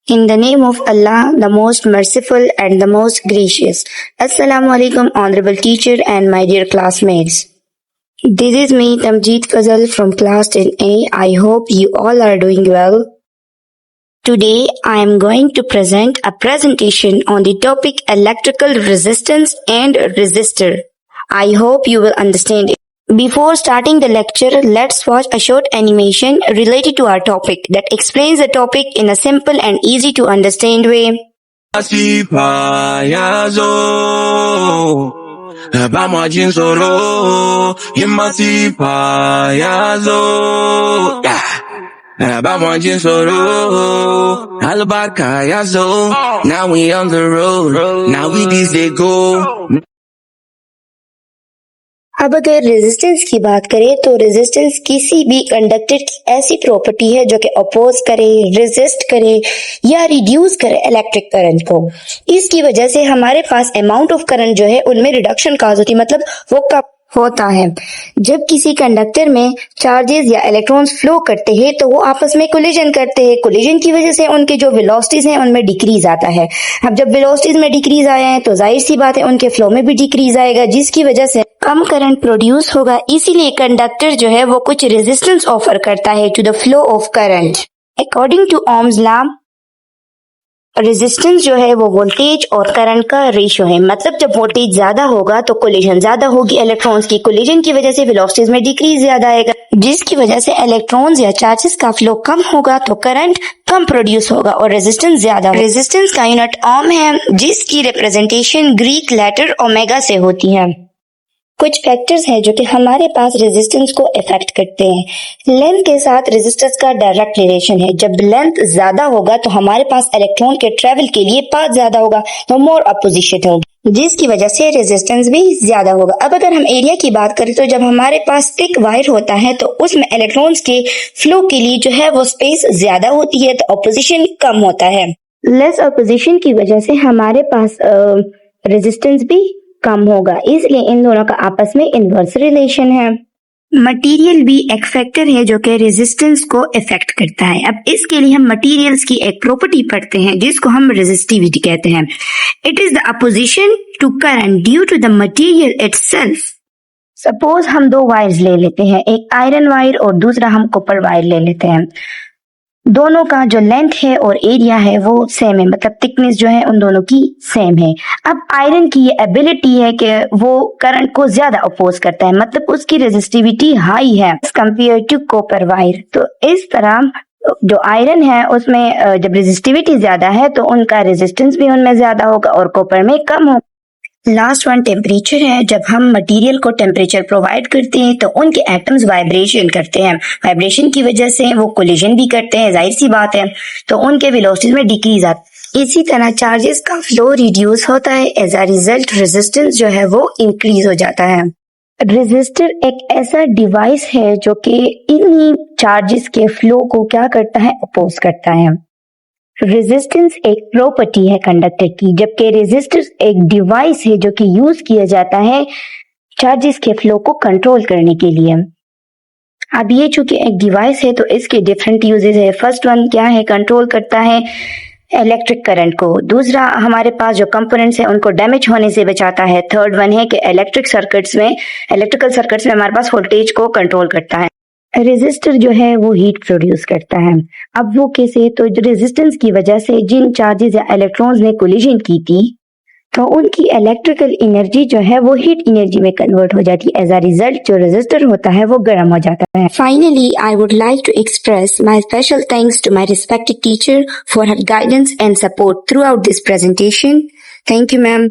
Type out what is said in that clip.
In the name of Allah, the most merciful and the most gracious. Assalamu alaikum, honorable teacher and my dear classmates. This is me, Tamjeed Fazal from class 10A. I hope you all are doing well. Today, I am going to present a presentation on the topic electrical resistance and resistor. I hope you will understand it. Before starting the lecture, let's watch a short animation related to our topic that explains the topic in a simple and easy to understand way. Now we on the road. Now we this they go. अब अगर resistance की बात करें तो resistance किसी भी conductor की ऐसी प्रॉपर्टी है जो कि अपोज करे, रेजिस्ट करे या रिड्यूस करे इलेक्ट्रिक करंट को। इसकी वजह से हमारे पास अमाउंट ऑफ करंट जो है उनमें रिडक्शन काज होती है, मतलब वो कब होता है जब किसी कंडक्टर में चार्जेस या इलेक्ट्रॉन्स फ्लो करते हैं तो वो आपस में कोलिजन करते हैं। कोलिजन की वजह से उनके जो वेलोसिटीज हैं उनमें डिक्रीज आता है। अब जब वेलोसिटीज में डिक्रीज आए हैं तो जाहिर सी बात है उनके फ्लो में भी डिक्रीज आएगा, जिसकी वजह से कम करंट प्रोड्यूस होगा। इसीलिए कंडक्टर जो है वो कुछ रेजिस्टेंस ऑफर करता है to the flow of current. According to Ohm's law, resistance जो है वो वोल्टेज और करंट का रेशियो है, मतलब जब वोल्टेज ज्यादा होगा तो कोलिजन ज्यादा होगी इलेक्ट्रॉन्स की। कोलिजन की वजह से वेलोसिटीज में डिक्रीज ज्यादा आएगा, जिसकी वजह से इलेक्ट्रॉन्स या चार्जेस का फ्लो कम होगा तो करंट कम प्रोड्यूस होगा और रेजिस्टेंस ज्यादा। रेजिस्टेंस का यूनिट ओम है, जिसकी रिप्रेजेंटेशन ग्रीक लेटर ओमेगा से होती है। कुछ फैक्टर्स हैं जो कि हमारे पास रेजिस्टेंस को इफेक्ट करते हैं। लेंथ के साथ रेजिस्टेंस का डायरेक्ट रिलेशन है। जब लेंथ ज्यादा होगा तो हमारे पास इलेक्ट्रॉन के ट्रेवल के लिए पाथ ज्यादा होगा, तो मोर अपोजिशन होगी, जिसकी वजह से रेजिस्टेंस भी ज्यादा होगा। अब अगर हम एरिया की बात करें तो जब हमारे पास थिक वायर होता है तो उसमें इलेक्ट्रॉन्स के फ्लो के लिए जो है वो स्पेस ज्यादा होती है, तो अपोजिशन कम होता है। लेस अपोजिशन की वजह से हमारे पास रेजिस्टेंस भी कम होगा, इसलिए इन दोनों का आपस में इनवर्स रिलेशन है। मटेरियल भी एक फैक्टर है जो कि रेजिस्टेंस को इफेक्ट करता है। अब इसके लिए हम मटेरियल्स की एक प्रॉपर्टी पढ़ते हैं जिसको हम रेजिस्टिविटी कहते हैं। It is the opposition to current due to the material itself. Suppose हम दो वायर्स ले लेते हैं, एक आयरन वायर और दूसरा हम कॉपर वायर ले लेते हैं। दोनों का जो लेंथ है और एरिया है वो सेम है, मतलब थिकनेस जो है उन दोनों की सेम है। अब आयरन की ये एबिलिटी है कि वो करंट को ज्यादा अपोज करता है, मतलब उसकी रेजिस्टिविटी हाई है कंपेयर टू कॉपर वायर। तो इस तरह जो आयरन है उसमें जब रेजिस्टिविटी ज्यादा है तो उनका रेजिस्टेंस भी उनमें ज्यादा होगा और कॉपर में कम होगा। लास्ट वन टेम्परेचर है। जब हम मटेरियल को टेम्परेचर प्रोवाइड करते हैं तो उनके एटम्स वाइब्रेशन करते हैं। वाइब्रेशन की वजह से वो कोलिजन भी करते हैं, जाहिर सी बात है, तो उनके वेलोसिटीज में डिक्रीज आता है। इसी तरह चार्जेस का फ्लो रिड्यूस होता है, एज अ रिजल्ट रेजिस्टेंस जो है वो इंक्रीज हो जाता है। रेजिस्टर एक ऐसा डिवाइस है जो कि इन्हीं चार्जेस के फ्लो को क्या करता है, अपोज करता है। रेजिस्टेंस एक प्रॉपर्टी है कंडक्टर की, जबकि रेजिस्टर एक डिवाइस है जो कि यूज किया जाता है चार्जेस के फ्लो को कंट्रोल करने के लिए। अब ये चूंकि एक डिवाइस है तो इसके डिफरेंट यूजेस है। फर्स्ट वन क्या है, कंट्रोल करता है इलेक्ट्रिक करंट को। दूसरा, हमारे पास जो कंपोनेंट्स है उनको डैमेज होने से बचाता है। थर्ड वन है कि इलेक्ट्रिकल सर्किट्स में हमारे पास वोल्टेज को कंट्रोल करता है। रेजिस्टर जो है वो हीट प्रोड्यूस करता है। अब वो कैसे, तो रेजिस्टेंस की वजह से जिन चार्जेस या इलेक्ट्रॉन्स ने कोलिजन की थी तो उनकी इलेक्ट्रिकल एनर्जी जो है वो हीट एनर्जी में कन्वर्ट हो जाती है। एज अ रिजल्ट जो रेजिस्टर होता है वो गर्म हो जाता है। Finally, I would like to express my special thanks to my respected teacher for her guidance and support throughout this presentation. Thank you ma'am.